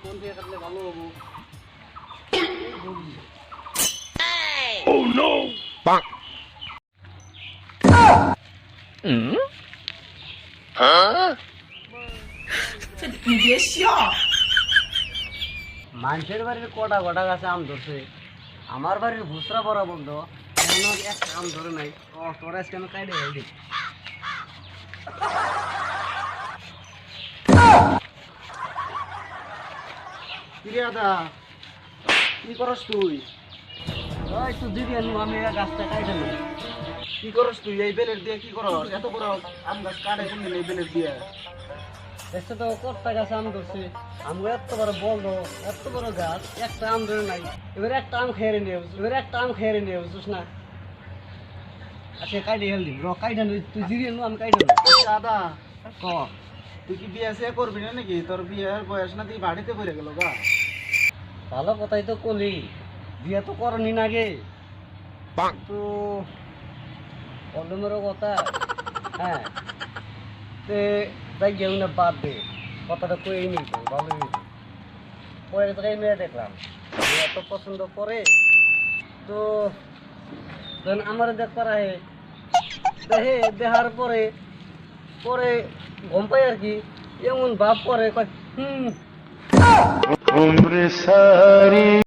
কোন থেকে কাটলে ভালো হবো? Oh no! Bonk. Huh? মানুষের বাড়ির কটা কটা গাছে আম ধরছে, আমার বাড়ির ভুসরা বড় বন্ধ এখনো একটা আম ধরে নাই। ও তোরা আজকে আমি কাইডে হইলি কিরে দাদা, কি করস তুই? ওই তো দিদি আনু আমি এই গাছটা কাইডে নাই। কি করস তুই এই বেলের দিয়ে? কি করস এত বড় আম গাছ কাটে কোন এই বেলের দিয়ে? এসে তো কটা গাছ আম ধরছে, আমগুলো এত বড় বন্ধ, এত বড় গাছ, একটা আম ধরে নাই। এবারে একটা আম খেয়ে নিয়ে বুঝছিস না? আচ্ছা কাইডে হেলদি র কাইডে তুই জিরি আনু আমি কাইডে দাদা ক তুই কি বিয়ে সে করবি না নাকি? তোর বিয়ের বয়স না, তুই বাড়িতে পড়ে গেল গা। ভালো কথাই তো কলি, বিয়ে তো করনি না গে তো কলমেরও কথা। হ্যাঁ তে তাই গেউ না, বাদ দে, কথাটা কই নি তো ভালোই হইতো। পরে তো মেয়ে দেখলাম মেয়ে এত পছন্দ করে, তো আমার দেখবার আহে দেখে, দেখার পরে পরে গম পাই আর কি, এমন ভাব করে কয়